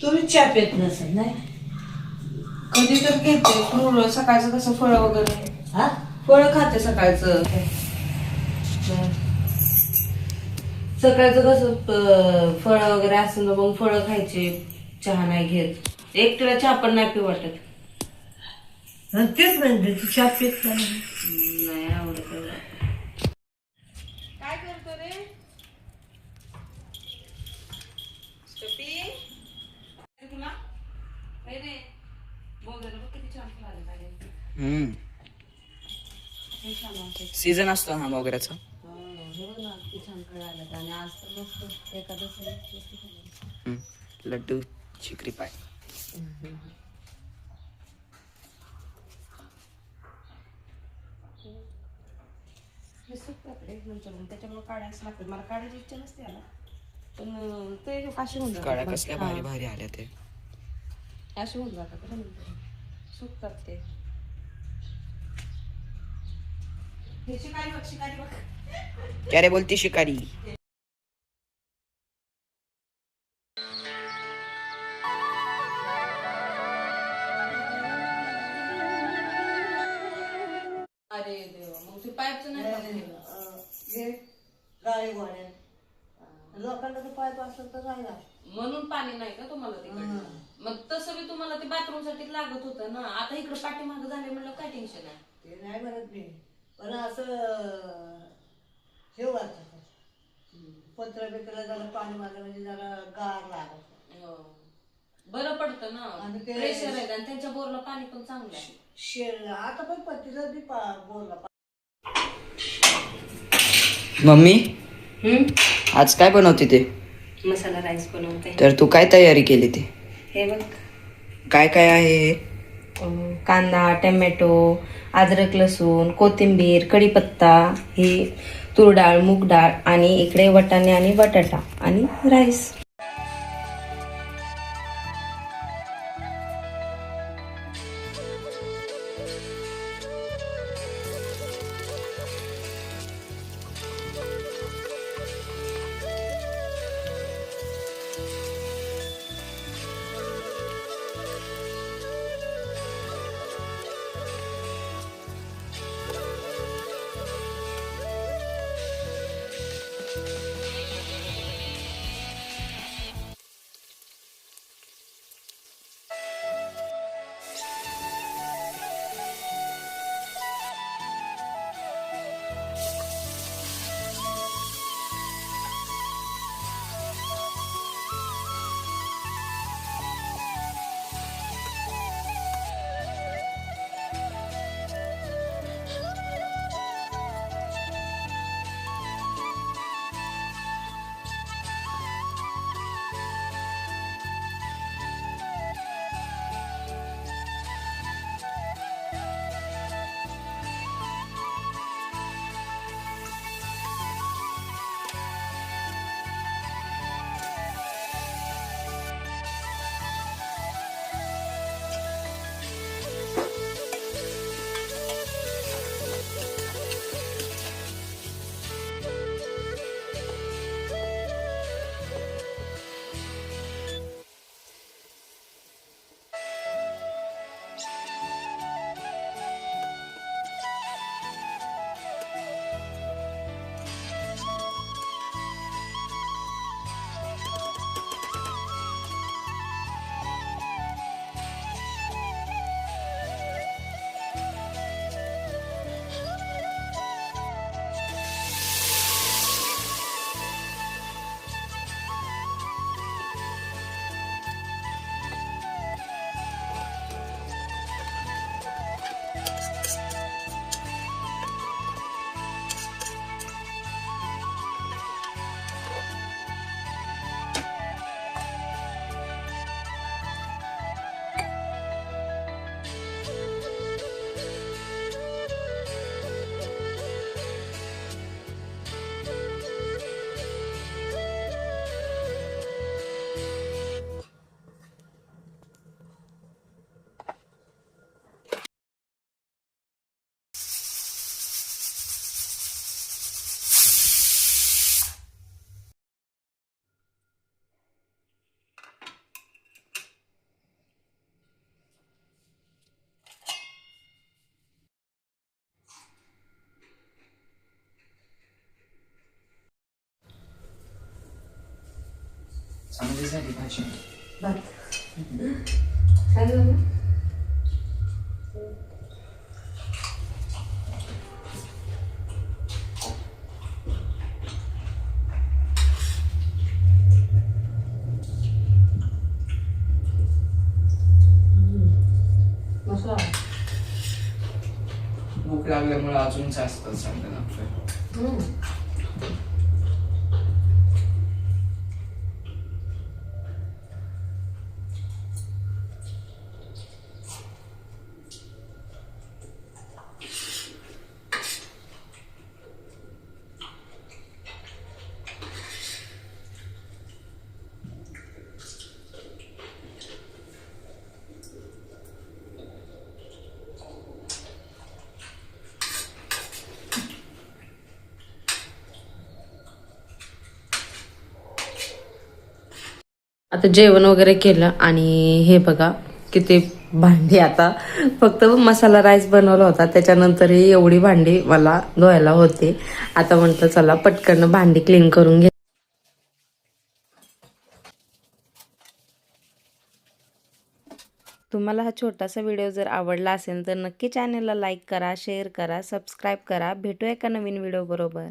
तुम्ही चहा पेत नसेल नाही? कधी तर घेते फळ सकाळचं कसं फळ वगैरे हा फळ खाते सकाळचं. सकाळचं कसं फळ वगैरे असं मग फळं खायचे, चहा नाही घेत. एकटीला चहा पण नाही पिऊ वाटत. तेच म्हणते तू चहा पित नाही आवडत. काय करतो रे तुला? नाही रे बघायला बघ किती छान फळ आले पाहिजे. सीझन असतो हा मोगऱ्याचा. हे बघ ना किती छान फळ आलं. आणि आज तर मस्त एखादं लड्डू चिकरी पाय. त्याच्यामुळे काढायचं लागतं. मला काढायची इच्छा नसते आला पण ते असे होऊन काळ्या कसल्या भारी भारी आल्या ते. असे होऊन जातात सुकतात ते. हे शिकारी बघ शिकारी बघ. क्या रे बोलती शिकारी. अरे देवा मग ते पाईपचं नाही गाडी गोड्या लोकांना तर पाईप असेल तर राहिला म्हणून पाणी नाही का तुम्हाला तिकडे. मग तसं बी तुम्हाला ते बाथरूम साठी लागत होतं ना. आता इकडे पाठीमागं झाले म्हणलं काय टेन्शन आहे. ते नाही म्हणत मी पण असं हे वाटत पत्र बित्र जरा पाणी माझं म्हणजे जरा गार लागत. बरं पडतं ना. आणि ते प्रेशर आहे आणि त्यांच्या बोरला पाणी पण चांगलं आहे. शेर आता पण पत्तीला बी बोलला. मम्मी आज काय बनवते ते? मसाला राईस बनवते. तर तू काय तयारी केली ते? हे बघ काय काय आहे हे? कांदा, टोमॅटो, अद्रक, लसूण, कोथिंबीर, कढीपत्ता, ही तूर डाळ, मूग डाळ आणि इकडे वाटाणे आणि बटाटा आणि राईस. चांगली झाली भाजी. भात काय झालं? मसाला भूक लागल्यामुळे अजून जास्त चांगलं लागतंय. आता जेवण वगैरे केलं आणि हे बघा किती भांडी. आता फक्त मसाला राईस बनवला होता, त्याच्यानंतरही एवढी भांडी मला धुवायला होते. आता म्हटलं चला पटकन भांडी क्लीन करून घे. तुम्हाला हा छोटासा व्हिडिओ जर आवडला असेल तर नक्की चॅनलला लाईक करा, शेअर करा, सबस्क्राईब करा. भेटूया एका नवीन व्हिडिओ बरोबर.